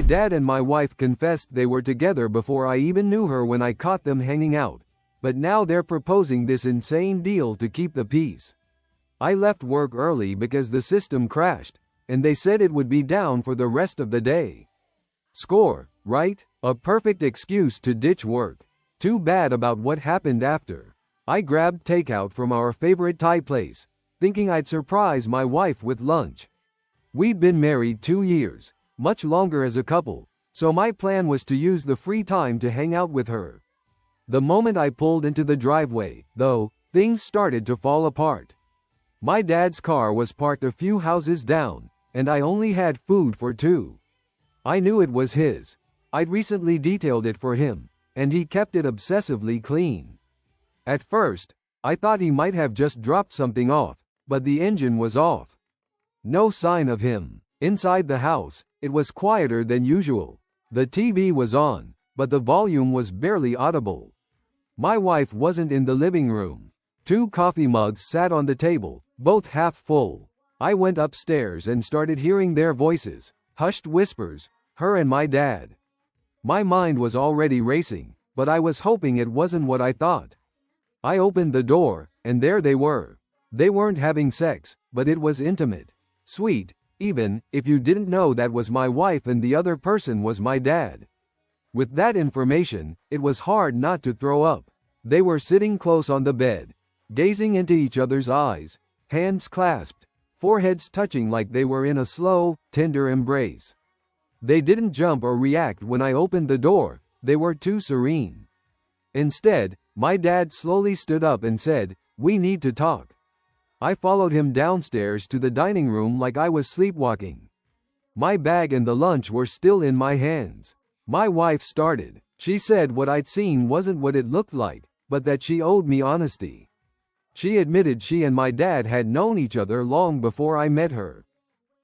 dad and my wife confessed they were together before I even knew her when I caught them hanging out, but now they're proposing this insane deal to keep the peace. I left work early because the system crashed, and they said it would be down for the rest of the day. Score, right? A perfect excuse to ditch work. Too bad about what happened after. I grabbed takeout from our favorite Thai place, thinking I'd surprise my wife with lunch. We'd been married 2 years, much longer as a couple, so my plan was to use the free time to hang out with her. The moment I pulled into the driveway, though, things started to fall apart. My dad's car was parked a few houses down, and I only had food for 2. I knew it was his. I'd recently detailed it for him, and he kept it obsessively clean. At first, I thought he might have just dropped something off, but the engine was off. No sign of him. Inside the house, it was quieter than usual. The TV was on, but the volume was barely audible. My wife wasn't in the living room. 2 coffee mugs sat on the table, both half full. I went upstairs and started hearing their voices, hushed whispers, her and my dad. My mind was already racing, but I was hoping it wasn't what I thought. I opened the door, and there they were. They weren't having sex, but it was intimate. Sweet, even if you didn't know that was my wife and the other person was my dad. With that information, it was hard not to throw up. They were sitting close on the bed, gazing into each other's eyes, hands clasped, foreheads touching like they were in a slow, tender embrace. They didn't jump or react when I opened the door, they were too serene. Instead, my dad slowly stood up and said, "We need to talk." I followed him downstairs to the dining room like I was sleepwalking. My bag and the lunch were still in my hands. My wife started. She said what I'd seen wasn't what it looked like, but that she owed me honesty. She admitted she and my dad had known each other long before I met her.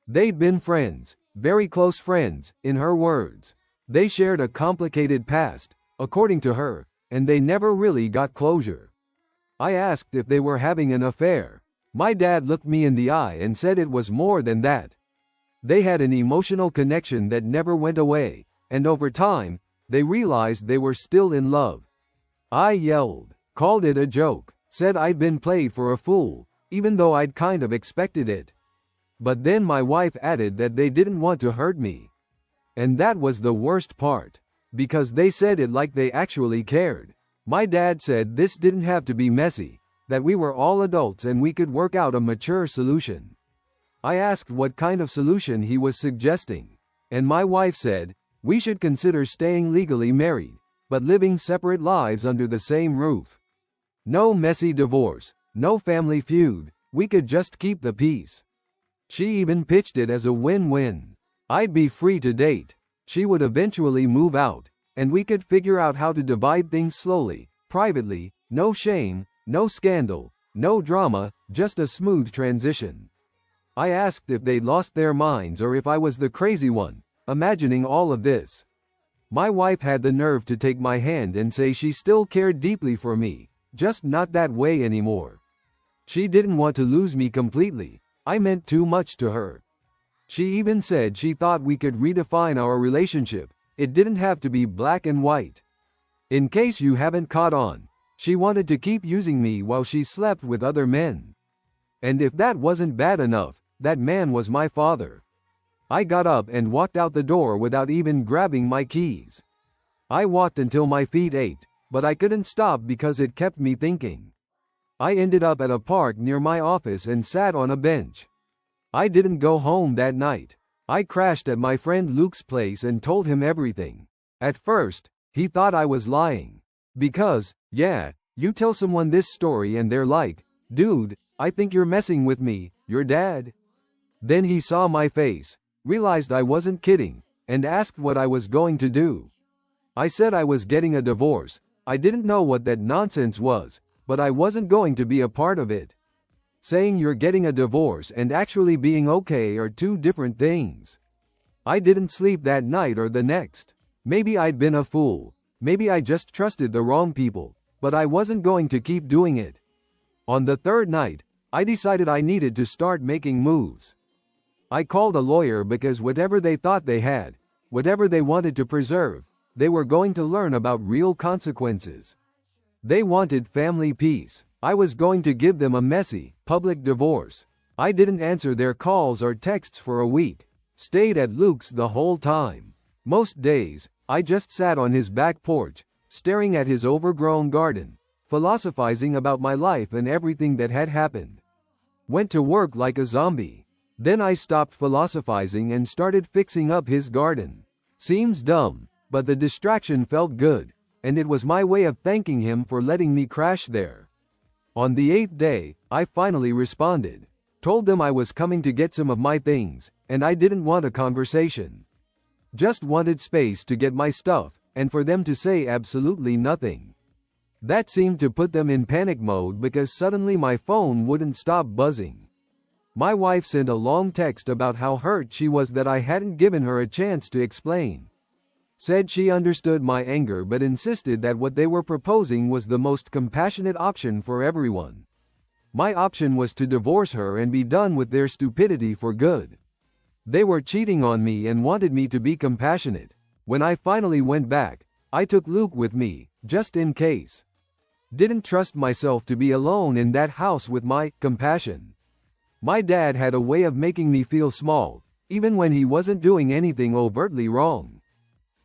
They'd been friends, very close friends, in her words. They shared a complicated past, according to her, and they never really got closure. I asked if they were having an affair. My dad looked me in the eye and said it was more than that. They had an emotional connection that never went away, and over time, they realized they were still in love. I yelled, called it a joke, said I'd been played for a fool, even though I'd kind of expected it. But then my wife added that they didn't want to hurt me. And that was the worst part, because they said it like they actually cared. My dad said this didn't have to be messy, that we were all adults and we could work out a mature solution. I asked what kind of solution he was suggesting, and my wife said, we should consider staying legally married, but living separate lives under the same roof. No messy divorce, no family feud, we could just keep the peace. She even pitched it as a win-win. I'd be free to date. She would eventually move out, and we could figure out how to divide things slowly, privately, no shame, no scandal, no drama, just a smooth transition. I asked if they'd lost their minds or if I was the crazy one, imagining all of this. My wife had the nerve to take my hand and say she still cared deeply for me, just not that way anymore. She didn't want to lose me completely. I meant too much to her. She even said she thought we could redefine our relationship. It didn't have to be black and white. In case you haven't caught on, she wanted to keep using me while she slept with other men. And if that wasn't bad enough, that man was my father. I got up and walked out the door without even grabbing my keys. I walked until my feet ached, but I couldn't stop because it kept me thinking. I ended up at a park near my office and sat on a bench. I didn't go home that night. I crashed at my friend Luke's place and told him everything. At first, he thought I was lying. Because, yeah, you tell someone this story and they're like, dude, I think you're messing with me, your dad. Then he saw my face, realized I wasn't kidding, and asked what I was going to do. I said I was getting a divorce. I didn't know what that nonsense was, but I wasn't going to be a part of it. Saying you're getting a divorce and actually being okay are two different things. I didn't sleep that night or the next. Maybe I'd been a fool. Maybe I just trusted the wrong people, but I wasn't going to keep doing it. On the third night, I decided I needed to start making moves. I called a lawyer because whatever they thought they had, whatever they wanted to preserve, they were going to learn about real consequences. They wanted family peace. I was going to give them a messy, public divorce. I didn't answer their calls or texts for a week. Stayed at Luke's the whole time. Most days, I just sat on his back porch, staring at his overgrown garden, philosophizing about my life and everything that had happened. Went to work like a zombie. Then I stopped philosophizing and started fixing up his garden. Seems dumb, but the distraction felt good, and it was my way of thanking him for letting me crash there. On the 8th day, I finally responded. Told them I was coming to get some of my things, and I didn't want a conversation. Just wanted space to get my stuff, and for them to say absolutely nothing. That seemed to put them in panic mode because suddenly my phone wouldn't stop buzzing. My wife sent a long text about how hurt she was that I hadn't given her a chance to explain. Said she understood my anger but insisted that what they were proposing was the most compassionate option for everyone. My option was to divorce her and be done with their stupidity for good. They were cheating on me and wanted me to be compassionate. When I finally went back, I took Luke with me, just in case. Didn't trust myself to be alone in that house with my compassion. My dad had a way of making me feel small, even when he wasn't doing anything overtly wrong.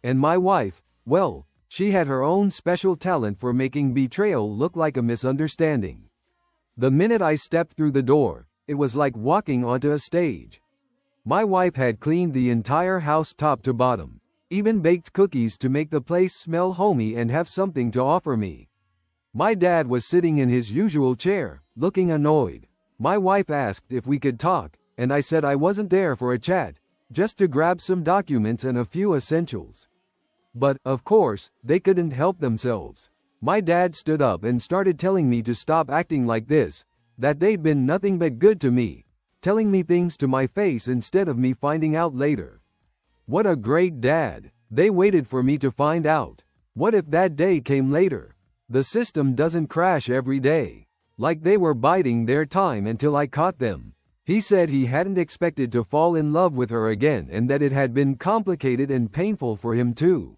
And my wife, well, she had her own special talent for making betrayal look like a misunderstanding. The minute I stepped through the door, it was like walking onto a stage. My wife had cleaned the entire house top to bottom, even baked cookies to make the place smell homey and have something to offer me. My dad was sitting in his usual chair, looking annoyed. My wife asked if we could talk, and I said I wasn't there for a chat, just to grab some documents and a few essentials. But, of course, they couldn't help themselves. My dad stood up and started telling me to stop acting like this, that they'd been nothing but good to me, telling me things to my face instead of me finding out later. What a great dad. They waited for me to find out. What if that day came later? The system doesn't crash every day. Like they were biding their time until I caught them. He said he hadn't expected to fall in love with her again and that it had been complicated and painful for him too.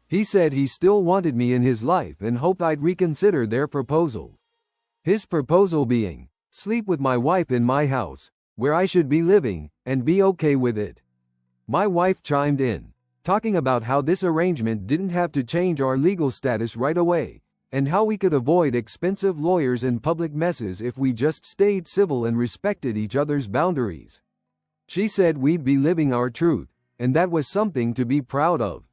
He said he still wanted me in his life and hoped I'd reconsider their proposal. His proposal being, sleep with my wife in my house, where I should be living, and be okay with it. My wife chimed in, talking about how this arrangement didn't have to change our legal status right away, and how we could avoid expensive lawyers and public messes if we just stayed civil and respected each other's boundaries. She said we'd be living our truth, and that was something to be proud of.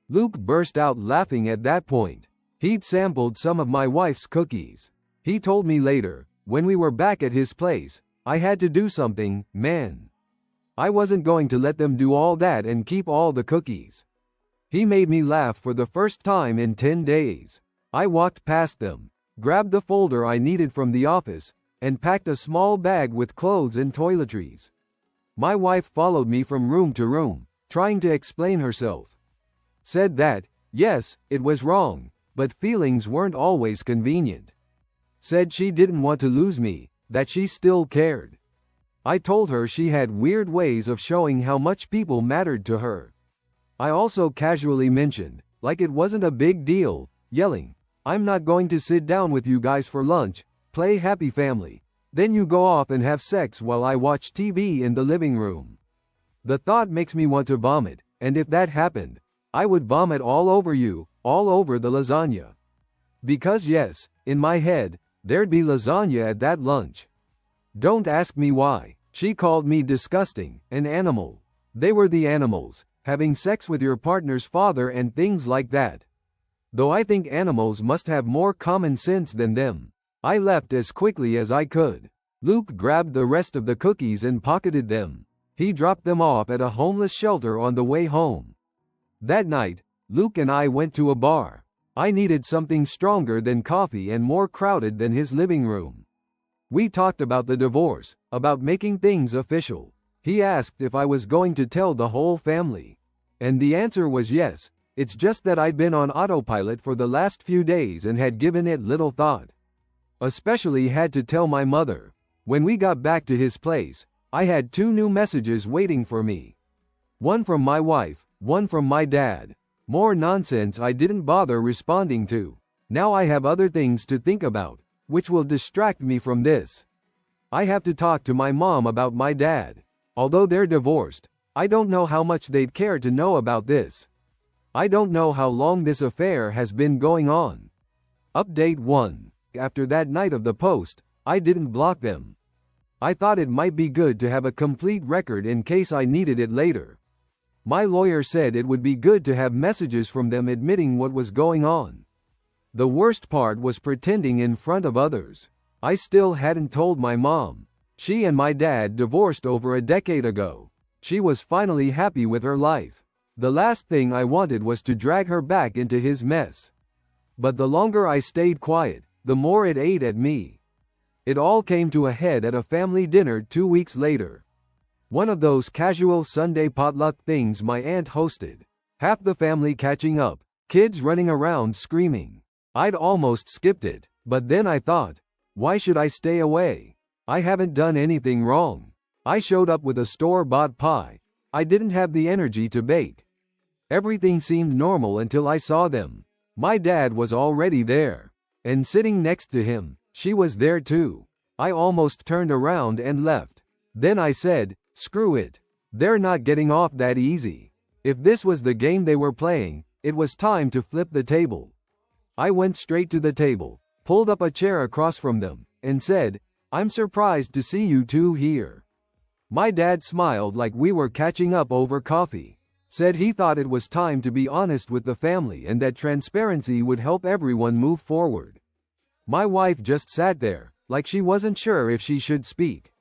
Luke burst out laughing at that point. He'd sampled some of my wife's cookies. He told me later, when we were back at his place, I had to do something, man. I wasn't going to let them do all that and keep all the cookies. He made me laugh for the first time in 10 days. I walked past them, grabbed the folder I needed from the office, and packed a small bag with clothes and toiletries. My wife followed me from room to room, trying to explain herself. Said that, yes, it was wrong, but feelings weren't always convenient. Said she didn't want to lose me, that she still cared. I told her she had weird ways of showing how much people mattered to her. I also casually mentioned, like it wasn't a big deal, yelling, "I'm not going to sit down with you guys for lunch, play happy family, then you go off and have sex while I watch TV in the living room." The thought makes me want to vomit, and if that happened, I would vomit all over you, all over the lasagna. Because yes, in my head, there'd be lasagna at that lunch. Don't ask me why. She called me disgusting, an animal. They were the animals, having sex with your partner's father and things like that. Though I think animals must have more common sense than them. I left as quickly as I could. Luke grabbed the rest of the cookies and pocketed them. He dropped them off at a homeless shelter on the way home. That night, Luke and I went to a bar. I needed something stronger than coffee and more crowded than his living room. We talked about the divorce, about making things official. He asked if I was going to tell the whole family. And the answer was yes, it's just that I'd been on autopilot for the last few days and had given it little thought. Especially had to tell my mother. When we got back to his place, I had 2 new messages waiting for me. One from my wife, One from my dad. More nonsense I didn't bother responding to. Now I have other things to think about, which will distract me from this. I have to talk to my mom about my dad. Although they're divorced, I don't know how much they'd care to know about this. I don't know how long this affair has been going on. Update 1. After that night of the post, I didn't block them. I thought it might be good to have a complete record in case I needed it later. My lawyer said it would be good to have messages from them admitting what was going on. The worst part was pretending in front of others. I still hadn't told my mom. She and my dad divorced over a decade ago. She was finally happy with her life. The last thing I wanted was to drag her back into his mess. But the longer I stayed quiet, the more it ate at me. It all came to a head at a family dinner 2 weeks later. One of those casual Sunday potluck things my aunt hosted. Half the family catching up, kids running around screaming. I'd almost skipped it, but then I thought, why should I stay away? I haven't done anything wrong. I showed up with a store-bought pie. I didn't have the energy to bake. Everything seemed normal until I saw them. My dad was already there. And sitting next to him, she was there too. I almost turned around and left. Then I said, screw it. They're not getting off that easy. If this was the game they were playing, it was time to flip the table. I went straight to the table, pulled up a chair across from them, and said, I'm surprised to see you two here. My dad smiled like we were catching up over coffee. Said he thought it was time to be honest with the family and that transparency would help everyone move forward. My wife just sat there, like she wasn't sure if she should speak.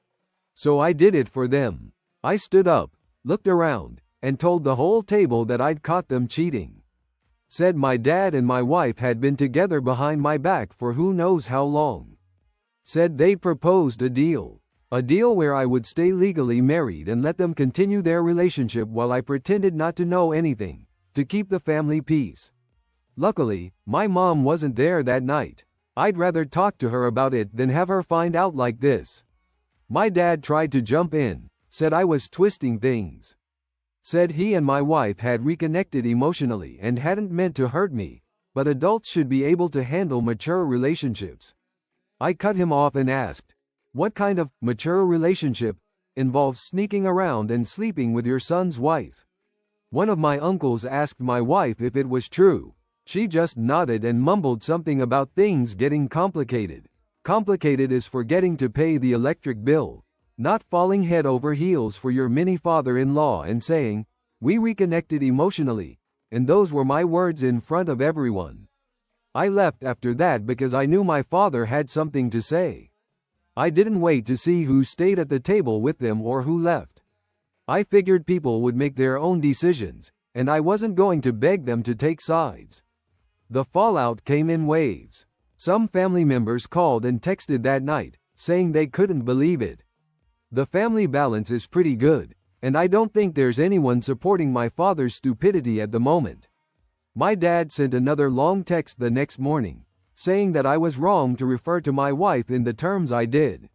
So I did it for them. I stood up, looked around, and told the whole table that I'd caught them cheating. Said my dad and my wife had been together behind my back for who knows how long. Said they'd proposed a deal. A deal where I would stay legally married and let them continue their relationship while I pretended not to know anything, to keep the family peace. Luckily, my mom wasn't there that night. I'd rather talk to her about it than have her find out like this. My dad tried to jump in, said I was twisting things. Said he and my wife had reconnected emotionally and hadn't meant to hurt me, but adults should be able to handle mature relationships. I cut him off and asked, what kind of mature relationship involves sneaking around and sleeping with your son's wife? One of my uncles asked my wife if it was true. She just nodded and mumbled something about things getting complicated. Complicated is forgetting to pay the electric bill, not falling head over heels for your mini father-in-law and saying, we reconnected emotionally, and those were my words in front of everyone. I left after that because I knew my father had something to say. I didn't wait to see who stayed at the table with them or who left. I figured people would make their own decisions, and I wasn't going to beg them to take sides. The fallout came in waves. Some family members called and texted that night, saying they couldn't believe it. The family balance is pretty good, and I don't think there's anyone supporting my father's stupidity at the moment. My dad sent another long text the next morning, saying that I was wrong to refer to my wife in the terms I did.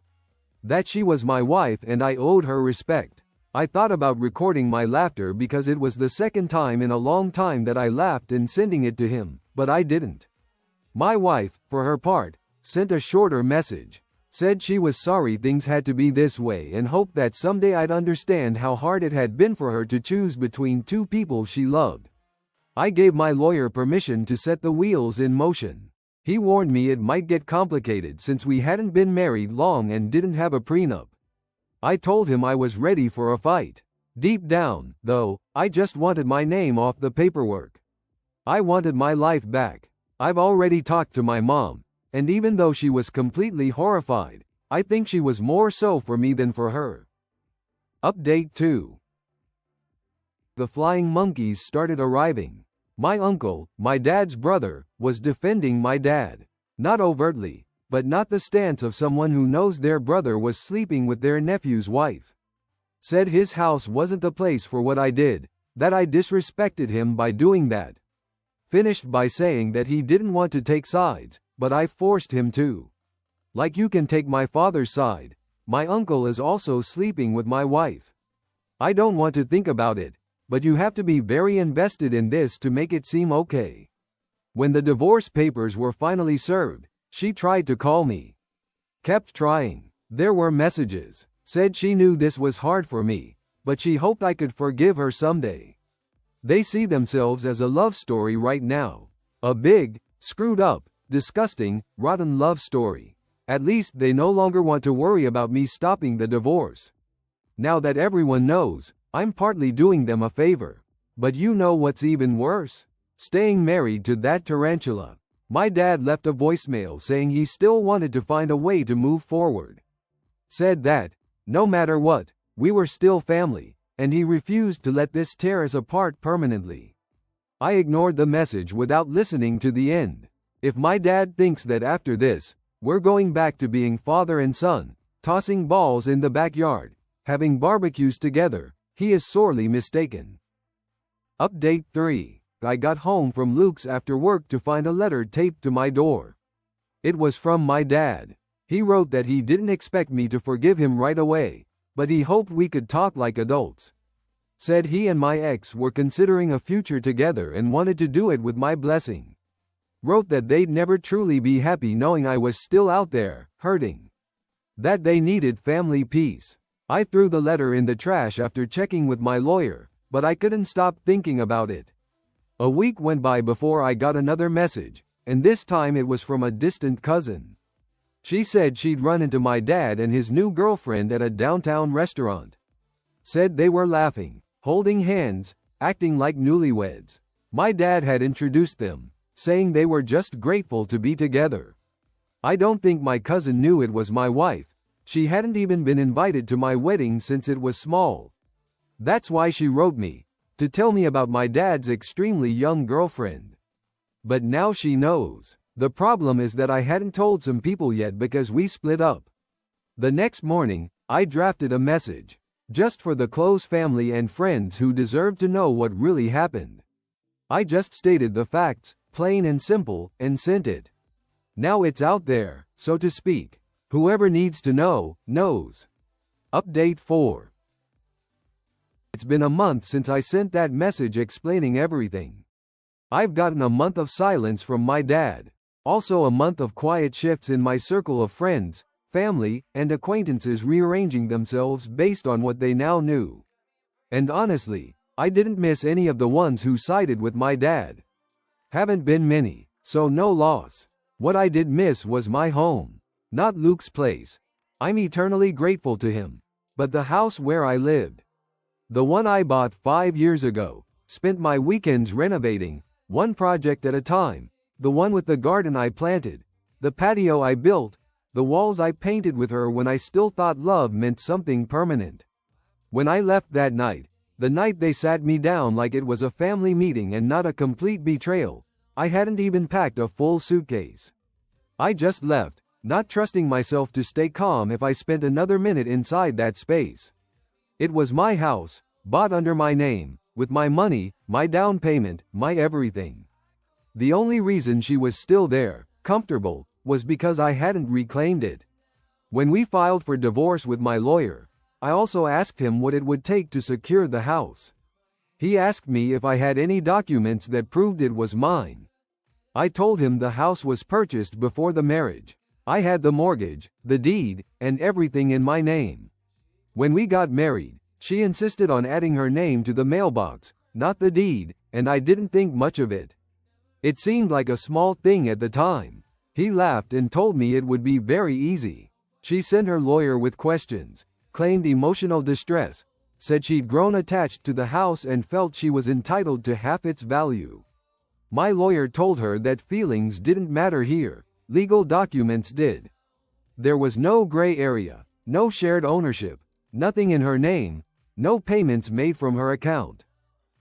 That she was my wife and I owed her respect. I thought about recording my laughter because it was the second time in a long time that I laughed and sending it to him, but I didn't. My wife, for her part, sent a shorter message. Said she was sorry things had to be this way and hoped that someday I'd understand how hard it had been for her to choose between two people she loved. I gave my lawyer permission to set the wheels in motion. He warned me it might get complicated since we hadn't been married long and didn't have a prenup. I told him I was ready for a fight. Deep down, though, I just wanted my name off the paperwork. I wanted my life back. I've already talked to my mom, and even though she was completely horrified, I think she was more so for me than for her. Update 2. The flying monkeys started arriving. My uncle, my dad's brother, was defending my dad. Not overtly, but not the stance of someone who knows their brother was sleeping with their nephew's wife. Said his house wasn't the place for what I did, that I disrespected him by doing that. Finished by saying that he didn't want to take sides, but I forced him to. Like you can take my father's side, my uncle is also sleeping with my wife. I don't want to think about it, but you have to be very invested in this to make it seem okay. When the divorce papers were finally served, she tried to call me. Kept trying. There were messages. Said she knew this was hard for me, but she hoped I could forgive her someday. They see themselves as a love story right now. A big, screwed up, disgusting, rotten love story. At least they no longer want to worry about me stopping the divorce. Now that everyone knows, I'm partly doing them a favor. But you know what's even worse? Staying married to that tarantula. My dad left a voicemail saying he still wanted to find a way to move forward. Said that, no matter what, we were still family, and he refused to let this tear us apart permanently. I ignored the message without listening to the end. If my dad thinks that after this, we're going back to being father and son, tossing balls in the backyard, having barbecues together, he is sorely mistaken. Update 3. I got home from Luke's after work to find a letter taped to my door. It was from my dad. He wrote that he didn't expect me to forgive him right away, but he hoped we could talk like adults. Said he and my ex were considering a future together and wanted to do it with my blessing. Wrote that they'd never truly be happy knowing I was still out there, hurting. That they needed family peace. I threw the letter in the trash after checking with my lawyer, but I couldn't stop thinking about it. A week went by before I got another message, and this time it was from a distant cousin. She said she'd run into my dad and his new girlfriend at a downtown restaurant. Said they were laughing, holding hands, acting like newlyweds. My dad had introduced them, saying they were just grateful to be together. I don't think my cousin knew it was my wife. She hadn't even been invited to my wedding since it was small. That's why she wrote me, to tell me about my dad's extremely young girlfriend. But now she knows. The problem is that I hadn't told some people yet because we split up. The next morning, I drafted a message, just for the close family and friends who deserve to know what really happened. I just stated the facts, plain and simple, and sent it. Now it's out there, so to speak. Whoever needs to know, knows. Update 4. It's been a month since I sent that message explaining everything. I've gotten a month of silence from my dad. Also a month of quiet shifts in my circle of friends, family, and acquaintances rearranging themselves based on what they now knew. And honestly, I didn't miss any of the ones who sided with my dad. Haven't been many, so no loss. What I did miss was my home. Not Luke's place. I'm eternally grateful to him. But the house where I lived. The one I bought 5 years ago, spent my weekends renovating, one project at a time. The one with the garden I planted, the patio I built, the walls I painted with her when I still thought love meant something permanent. When I left that night, the night they sat me down like it was a family meeting and not a complete betrayal, I hadn't even packed a full suitcase. I just left, not trusting myself to stay calm if I spent another minute inside that space. It was my house, bought under my name, with my money, my down payment, my everything. The only reason she was still there, comfortable, was because I hadn't reclaimed it. When we filed for divorce with my lawyer, I also asked him what it would take to secure the house. He asked me if I had any documents that proved it was mine. I told him the house was purchased before the marriage. I had the mortgage, the deed, and everything in my name. When we got married, she insisted on adding her name to the mailbox, not the deed, and I didn't think much of it. It seemed like a small thing at the time. He laughed and told me it would be very easy. She sent her lawyer with questions, claimed emotional distress, said she'd grown attached to the house and felt she was entitled to half its value. My lawyer told her that feelings didn't matter here, legal documents did. There was no gray area, no shared ownership, nothing in her name, no payments made from her account.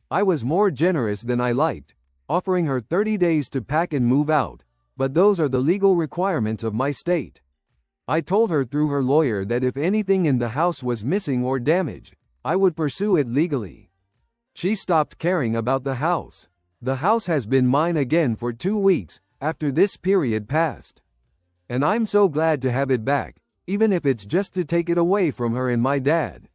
I was more generous than I liked, offering her 30 days to pack and move out, but those are the legal requirements of my state. I told her through her lawyer that if anything in the house was missing or damaged, I would pursue it legally. She stopped caring about the house. The house has been mine again for 2 weeks, after this period passed. And I'm so glad to have it back, even if it's just to take it away from her and my dad.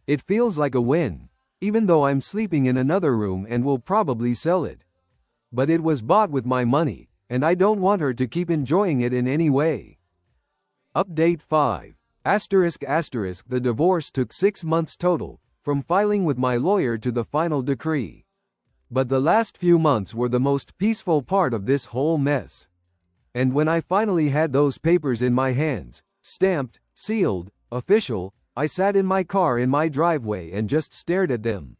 It feels like a win. even though I'm sleeping in another room and will probably sell it. But it was bought with my money, and I don't want her to keep enjoying it in any way. Update 5. The divorce took 6 months total, from filing with my lawyer to the final decree. But the last few months were the most peaceful part of this whole mess. And when I finally had those papers in my hands, stamped, sealed, official, I sat in my car in my driveway and just stared at them.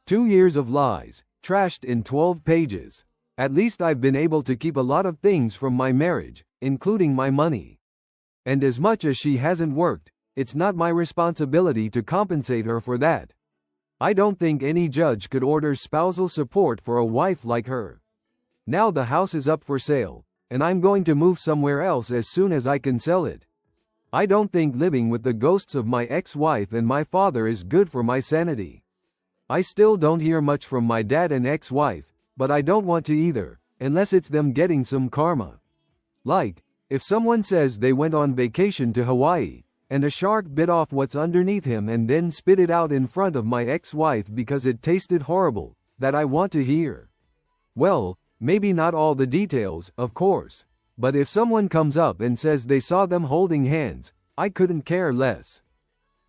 2 years of lies, trashed in 12 pages. At least I've been able to keep a lot of things from my marriage, including my money. And as much as she hasn't worked, it's not my responsibility to compensate her for that. I don't think any judge could order spousal support for a wife like her. Now the house is up for sale, and I'm going to move somewhere else as soon as I can sell it. I don't think living with the ghosts of my ex-wife and my father is good for my sanity. I still don't hear much from my dad and ex-wife, but I don't want to either, unless it's them getting some karma. Like, if someone says they went on vacation to Hawaii, and a shark bit off what's underneath him and then spit it out in front of my ex-wife because it tasted horrible, that I want to hear. Well, maybe not all the details, of course. But if someone comes up and says they saw them holding hands, I couldn't care less.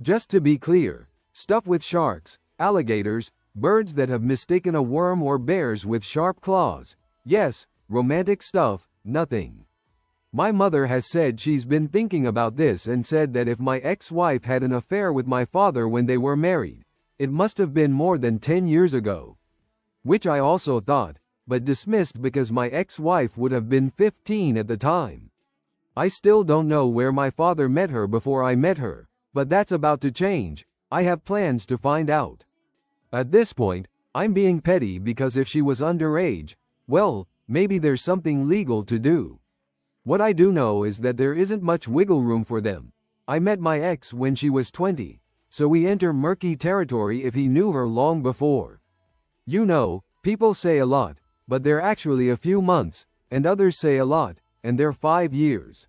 Just to be clear, stuff with sharks, alligators, birds that have mistaken a worm or bears with sharp claws. Yes, romantic stuff, nothing. My mother has said she's been thinking about this and said that if my ex-wife had an affair with my father when they were married, it must have been more than 10 years ago. Which I also thought, but dismissed because my ex-wife would have been 15 at the time. I still don't know where my father met her before I met her, but that's about to change. I have plans to find out. At this point, I'm being petty because if she was underage, well, maybe there's something legal to do. What I do know is that there isn't much wiggle room for them. I met my ex when she was 20, so we enter murky territory if he knew her long before. You know, people say a lot, but they're actually a few months, and others say a lot, and they're 5 years.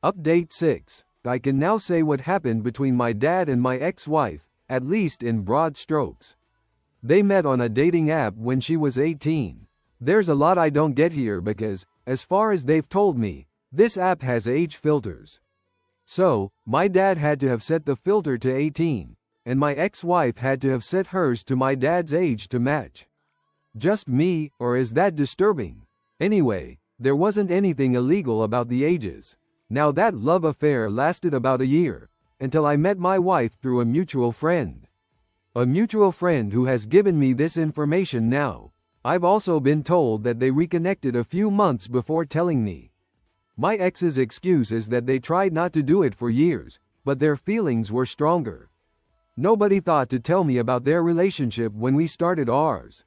Update 6. I can now say what happened between my dad and my ex-wife, at least in broad strokes. They met on a dating app when she was 18. There's a lot I don't get here because, as far as they've told me, this app has age filters. So, my dad had to have set the filter to 18, and my ex-wife had to have set hers to my dad's age to match. Just me, or is that disturbing? Anyway, there wasn't anything illegal about the ages. Now that love affair lasted about a year, until I met my wife through a mutual friend. A mutual friend who has given me this information now. I've also been told that they reconnected a few months before telling me. My ex's excuse is that they tried not to do it for years, but their feelings were stronger. Nobody thought to tell me about their relationship when we started ours.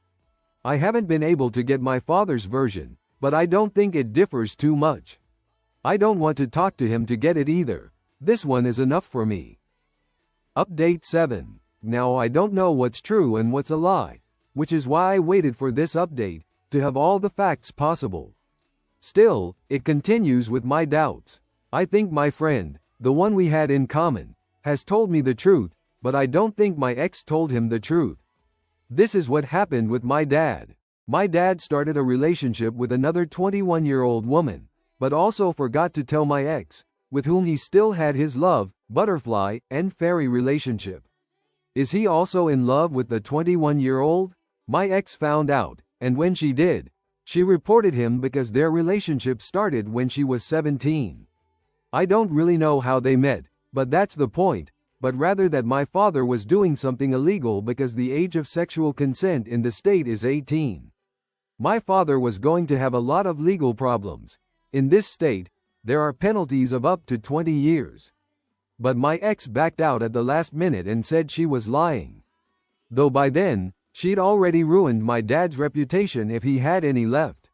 I haven't been able to get my father's version, but I don't think it differs too much. I don't want to talk to him to get it either. This one is enough for me. Update 7. Now I don't know what's true and what's a lie, which is why I waited for this update, to have all the facts possible. Still, it continues with my doubts. I think my friend, the one we had in common, has told me the truth, but I don't think my ex told him the truth. This is what happened with my dad. My dad started a relationship with another 21-year-old woman, but also forgot to tell my ex, with whom he still had his love, butterfly, and fairy relationship. Is he also in love with the 21-year-old? My ex found out, and when she did, she reported him because their relationship started when she was 17. I don't really know how they met, but that's the point. But rather that my father was doing something illegal because the age of sexual consent in the state is 18. My father was going to have a lot of legal problems. In this state, there are penalties of up to 20 years. But my ex backed out at the last minute and said she was lying. Though by then, she'd already ruined my dad's reputation if he had any left.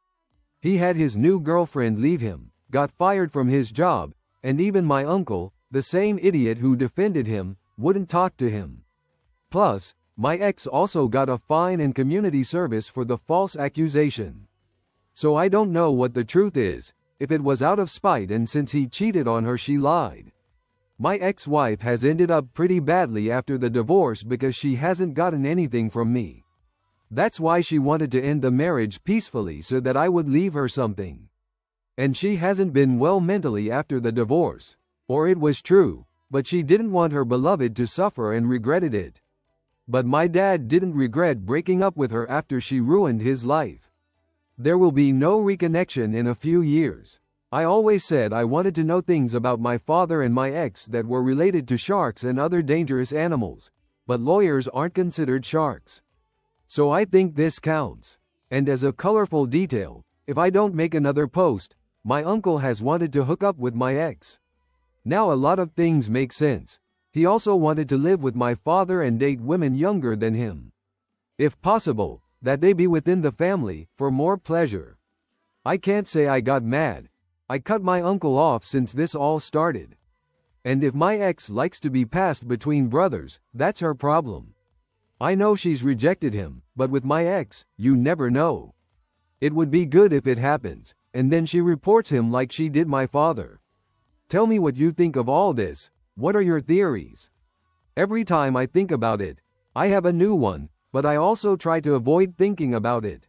He had his new girlfriend leave him, got fired from his job, and even my uncle, the same idiot who defended him, wouldn't talk to him. Plus, my ex also got a fine and community service for the false accusation. So I don't know what the truth is, if it was out of spite and since he cheated on her she lied. My ex-wife has ended up pretty badly after the divorce because she hasn't gotten anything from me. That's why she wanted to end the marriage peacefully so that I would leave her something. And she hasn't been well mentally after the divorce. Or it was true, but she didn't want her beloved to suffer and regretted it. But my dad didn't regret breaking up with her after she ruined his life. There will be no reconnection in a few years. I always said I wanted to know things about my father and my ex that were related to sharks and other dangerous animals, but lawyers aren't considered sharks. So I think this counts. And as a colorful detail, if I don't make another post, my uncle has wanted to hook up with my ex. Now a lot of things make sense. He also wanted to live with my father and date women younger than him. If possible, that they be within the family, for more pleasure. I can't say I got mad. I cut my uncle off since this all started. And if my ex likes to be passed between brothers, that's her problem. I know she's rejected him, but with my ex, you never know. It would be good if it happens, and then she reports him like she did my father. Tell me what you think of all this. What are your theories? Every time I think about it, I have a new one, but I also try to avoid thinking about it.